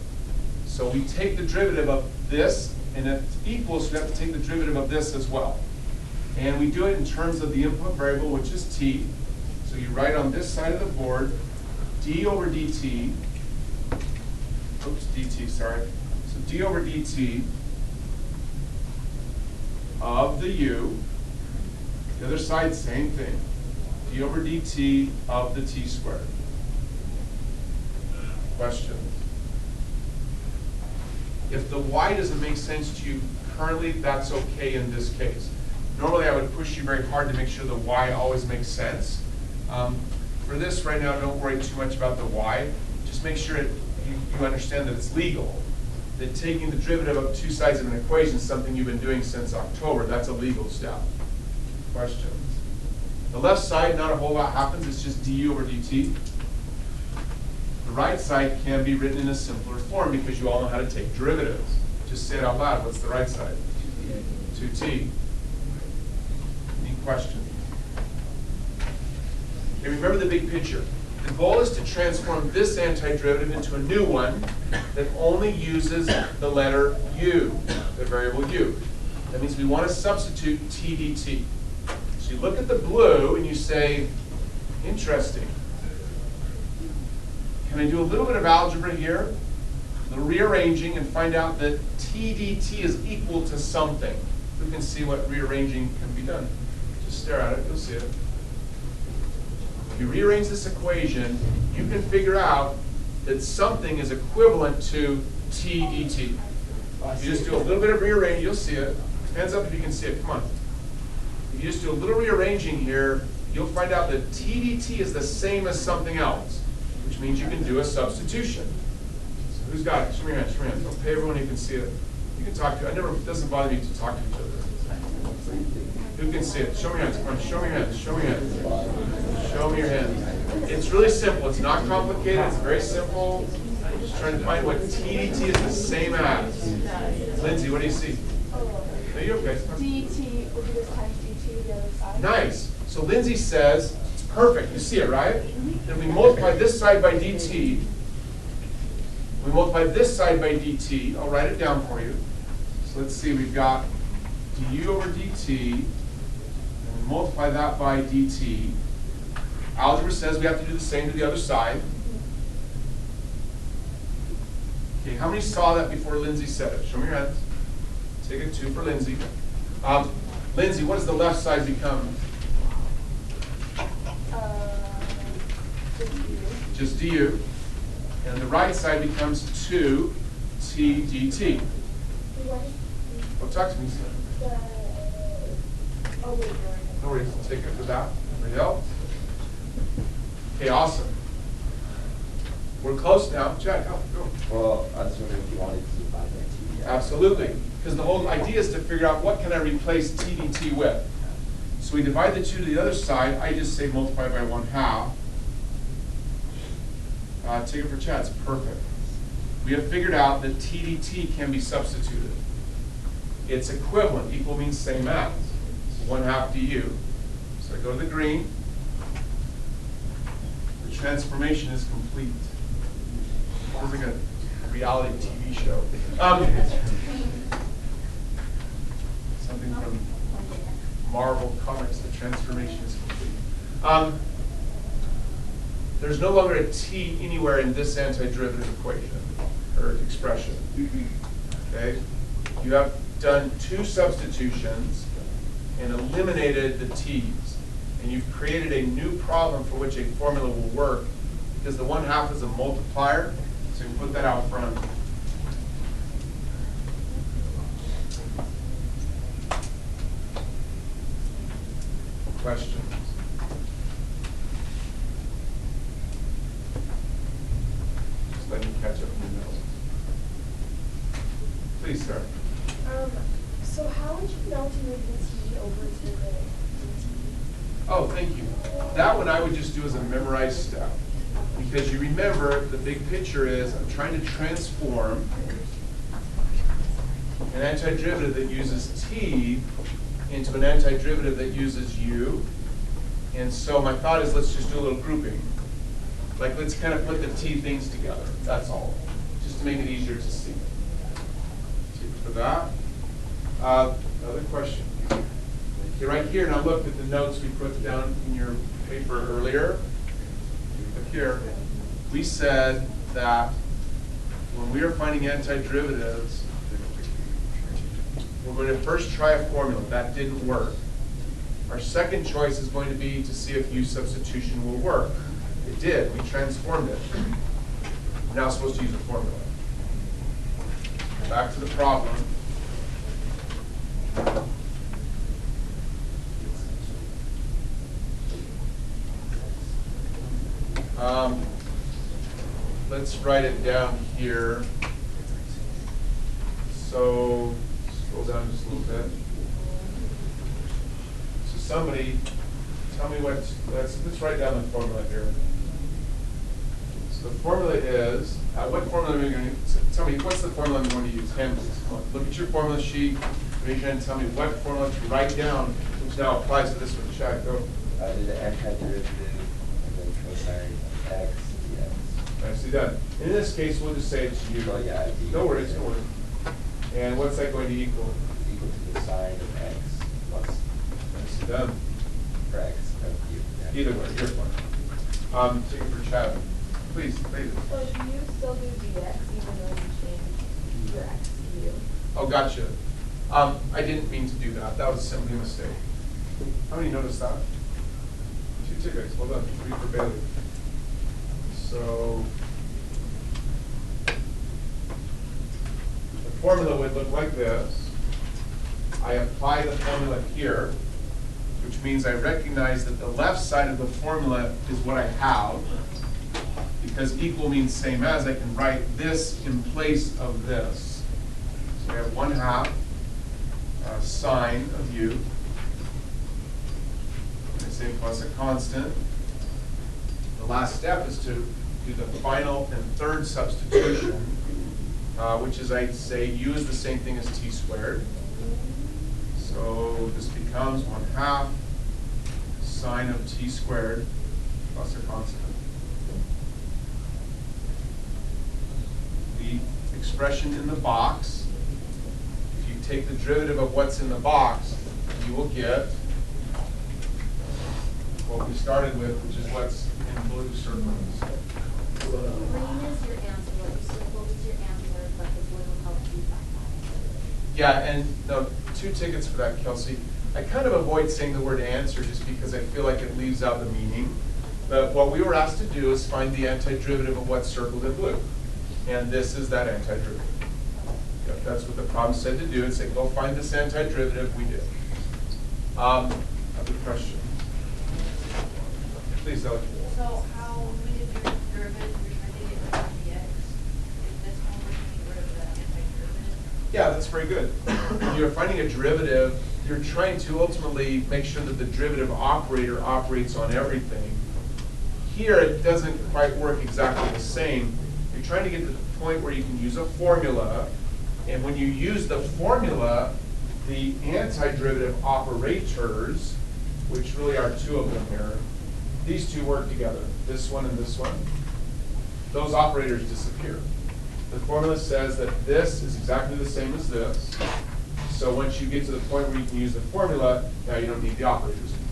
So we take the derivative of this, and if it's equal, so we have to take the derivative of this as well. And we do it in terms of the input variable, which is t. So you write on this side of the board, d over dt, oops, dt, sorry. So d over dt of the u. The other side, same thing. D over dt of the t squared. Questions? If the y doesn't make sense to you currently, that's okay in this case. Normally I would push you very hard to make sure the y always makes sense. For this right now, don't worry too much about the y. Just make sure you understand that it's legal. That taking the derivative of two sides of an equation is something you've been doing since October. That's a legal step. Questions? The left side, not a whole lot happens. It's just du over dt. The right side can be written in a simpler form because you all know how to take derivatives. Just say it out loud. What's the right side? 2t. Any questions? Okay, remember the big picture. The goal is to transform this antiderivative into a new one that only uses the letter u, the variable u. That means we want to substitute t dt. So you look at the blue and you say, interesting. Can I do a little bit of algebra here, a little rearranging, and find out that t dt is equal to something? Who can see what rearranging can be done? Just stare at it, you'll see it. If you rearrange this equation, you can figure out that something is equivalent to t dt. If you just do a little bit of rearranging, you'll see it. Hands up if you can see it, come on. If you just do a little rearranging here, you'll find out that t dt is the same as something else, which means you can do a substitution. So who's got it? Show me your hand, show me your hand. Don't pay everyone who can see it. You can talk to it. It doesn't bother me to talk to each other. Who can see it? Show me your hands. Come on, show me your hands. Show me your hands. Show me your hands. It's really simple. It's not complicated. It's very simple. I'm just trying to find what t dt is the same as. Lindsay, what do you see? No, you're okay. dt will be this times dt the other side. Nice. So Lindsay says, it's perfect. You see it, right? If we multiply this side by dt, we multiply this side by dt. I'll write it down for you. So let's see. We've got du over dt, and we multiply that by dt. Algebra says we have to do the same to the other side. Okay, how many saw that before Lindsay said it? Show me your hands. Take a 2 for Lindsay. Lindsay, what does the left side become? Just du. And the right side becomes 2t dt. Oh, talk to me, son. No worries, take it for that. Anybody else? Okay, awesome. We're close now. Chad, go. Well, I was wondering if you wanted to divide by 2. Absolutely. Because the whole idea is to figure out what can I replace t dt with. So we divide the 2 to the other side. I just say multiply by 1/2. Take it for Chad. It's perfect. We have figured out that t dt can be substituted. It's equivalent. Equal means same as. 1/2 du. So I go to the green. The transformation is complete. It's like a reality TV show. Something from Marvel Comics, the transformation is complete. There's no longer a t anywhere in this antiderivative equation. or expression. Okay? You have done two substitutions and eliminated the t's. And you've created a new problem for which a formula will work because the 1/2 is a multiplier. So you put that out front. Questions? Just let me catch up in the middle. Please, sir. So how would you know to move the T over to the DT? Oh, thank you. That one I would just do as a memorized step. Because you remember, the big picture is I'm trying to transform an antiderivative that uses t into an antiderivative that uses u. And so my thought is let's just do a little grouping. Like let's kind of put the t things together. That's all. Just to make it easier to see. For that. Another question. Okay, right here, now look at the notes we put down in your paper earlier. Look here. We said that when we are finding antiderivatives, we're going to first try a formula. That didn't work. Our second choice is going to be to see if u substitution will work. It did. We transformed it. We're now supposed to use a formula. Back to the problem. Let's write it down here. So, scroll down just a little bit. So somebody, tell me let's write down the formula here. So the formula is, what formula are we going to, tell me, what's the formula I'm going to use? Hand, please, come on. Look at your formula sheet, raise your hand and tell me what formula to write down, which now applies to this one. Chad, go. Do the antiderivative and then cosine x dx. I see that. In this case, we'll just say it's u. Oh, yeah, it's No equal worries, to- no worries. And what's that going to equal? Equal to the sine of x plus, I see that. for x of u. Yeah. Either way, you're fine. Take it for Chad. Please, please. So do you still do dx even though you change your x to u? Oh, gotcha. I didn't mean to do that. That was simply a mistake. How many noticed that? 2 tickets. Well done. 3 for Bailey. So the formula would look like this. I apply the formula here, which means I recognize that the left side of the formula is what I have. Because equal means same as, I can write this in place of this. So I have 1/2 sine of u. I say plus a constant. The last step is to do the final and third substitution, which is I'd say u is the same thing as t squared. So this becomes 1/2 sine of t squared plus a constant. The expression in the box, if you take the derivative of what's in the box, you will get what we started with, which is what's in blue circles. Green is your answer, what you circled is your answer, but the blue helps you find that. Yeah, and no, 2 tickets for that, Kelsey. I kind of avoid saying the word answer just because I feel like it leaves out the meaning. But what we were asked to do is find the antiderivative of what's circled in blue. And this is that antiderivative. Yep, that's what the problem said to do. It said, go find this antiderivative. We did. Other question? Please, Ellie. So how we did your derivative, you're trying to get rid of the x. Is this one we're trying to get rid of the antiderivative? Yeah, that's very good. When you're finding a derivative, you're trying to ultimately make sure that the derivative operator operates on everything. Here, it doesn't quite work exactly the same. You're trying to get to the point where you can use a formula, and when you use the formula, the antiderivative operators, which really are 2 of them here, these 2 work together, this one and this one. Those operators disappear. The formula says that this is exactly the same as this. So once you get to the point where you can use the formula, now you don't need the operators anymore.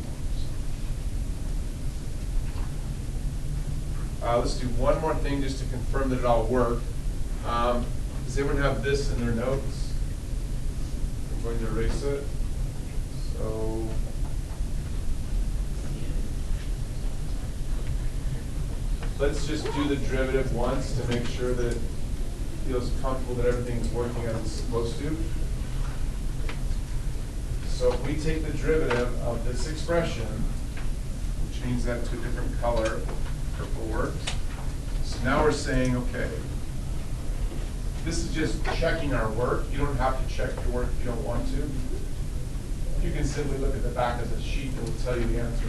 Let's do one more thing just to confirm that it all worked. Does everyone have this in their notes? I'm going to erase it. So let's just do the derivative once to make sure that it feels comfortable that everything's working as it's supposed to. So if we take the derivative of this expression, change that to a different color, purple works. So now we're saying, okay, this is just checking our work. You don't have to check your work if you don't want to. You can simply look at the back of the sheet and it will tell you the answer.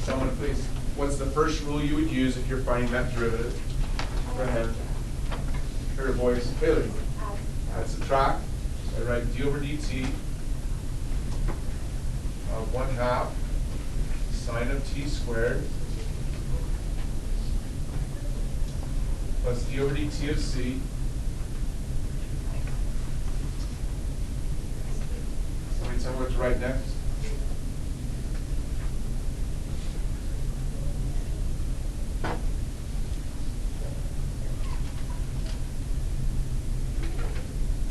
Someone please, what's the first rule you would use if you're finding that derivative? Go ahead. Hear your voice. Haley. Add, subtract. So I write d over dt of 1/2 sine of t squared plus d over dt of c. Somebody tell me what to write next.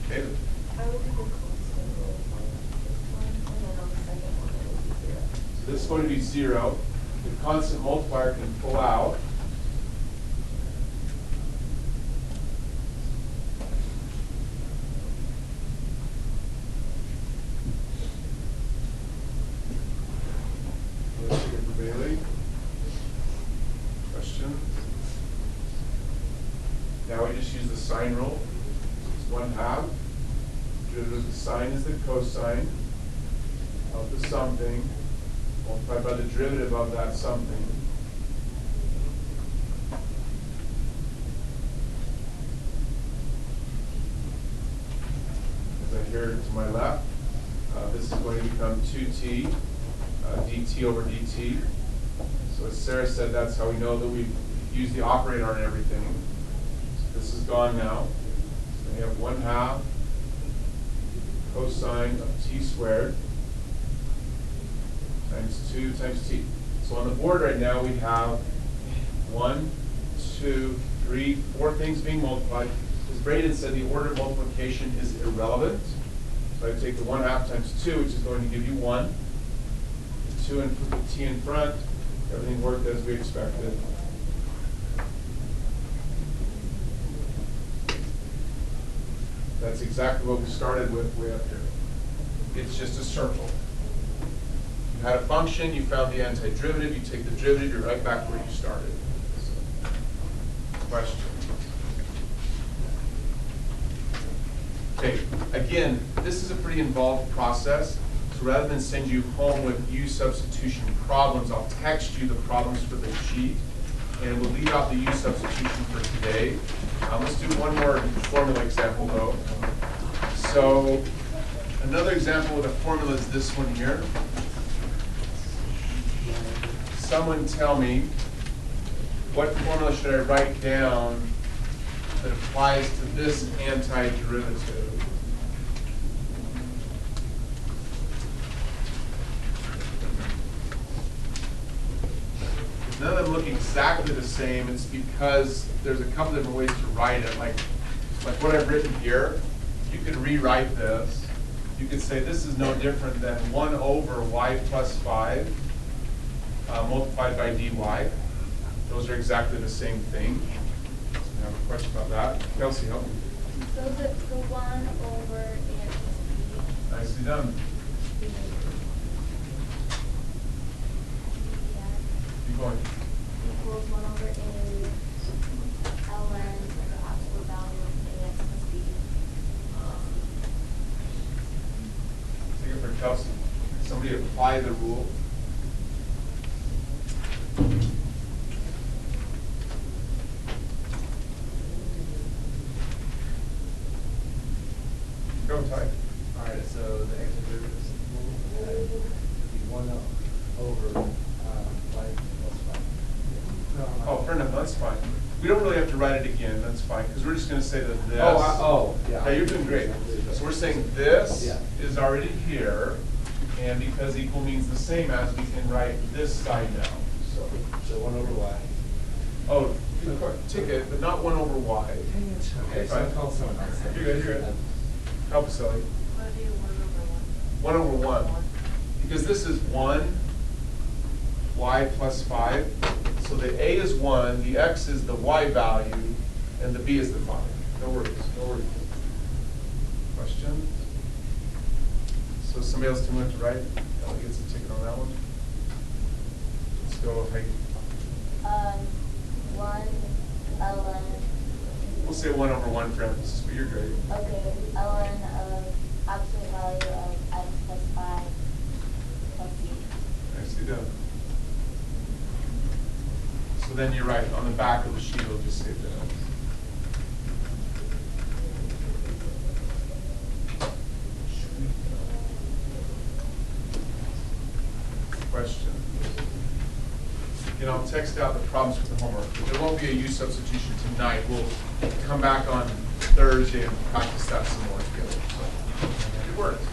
Caleb. I would do the constant rule on this one, and then on the second one it would be 0. So this is going to be 0. The constant multiplier can pull out. Let's take it for Bailey. Question? Now we just use the sine rule. It's 1/2. Derivative of the sine is the cosine of the something multiplied by the derivative of that something. As I hear to my left, this is going to become 2t dt over dt. So as Sarah said, that's how we know that we've used the operator on everything. So this is gone now. So we have 1/2 cosine of t squared times 2 times t. So on the board right now we have 1, 2, 3, 4 things being multiplied. As Braden said, the order of multiplication is irrelevant. So I take the 1/2 times 2, which is going to give you 1. The 2 and put the t in front. Everything worked as we expected. That's exactly what we started with way up here. It's just a circle. You had a function, you found the antiderivative, you take the derivative, you're right back where you started. So, question. Okay, again, this is a pretty involved process. So rather than send you home with U substitution problems, I'll text you the problems for the sheet. And we'll leave out the U substitution for today. Let's do one more formula example though. So another example with a formula is this one here. Someone tell me, what formula should I write down that applies to this antiderivative? None of them look exactly the same. It's because there's a couple different ways to write it. Like what I've written here, you could rewrite this. You could say this is no different than 1 over y plus 5 multiplied by dy. Those are exactly the same thing. So I have a question about that. Kelsey, help me. So the 1 over a plus b. Nicely done. Keep going. Equals 1 over a ln the absolute value of ax plus b. Take it for Kelsey. Somebody apply the rule. Go, Ty. All right, so the antiderivative would be 1 over y plus 5. Oh, fair enough, that's fine. We don't really have to write it again, that's fine, because we're just going to say that this. Yeah. Yeah, you're doing great. So we're saying this Yeah. is already here. And because equal means the same as, we can write this side now. So 1 over y. Oh, take it, but not 1 over y. Okay, so I'll call someone else. then. You're good. Help us, Ellie. What do you 1 over 1? 1 over 1. Because this is 1, y plus 5. So the a is 1, the x is the y value, and the b is the 5. No worries, no worries. Question? So somebody else too much to write? Ellie gets a ticket on that one. Let's go, hey. 1 ln. We'll say 1 over 1 for emphasis, but you're great. Okay, ln of absolute value of x plus 5 plus b. Nicely done. So then you're right, on the back of the sheet, it'll just say that. Question. Again, I'll text out the problems with the homework, but there won't be a U substitution tonight. We'll come back on Thursday and practice that some more together. So, it worked.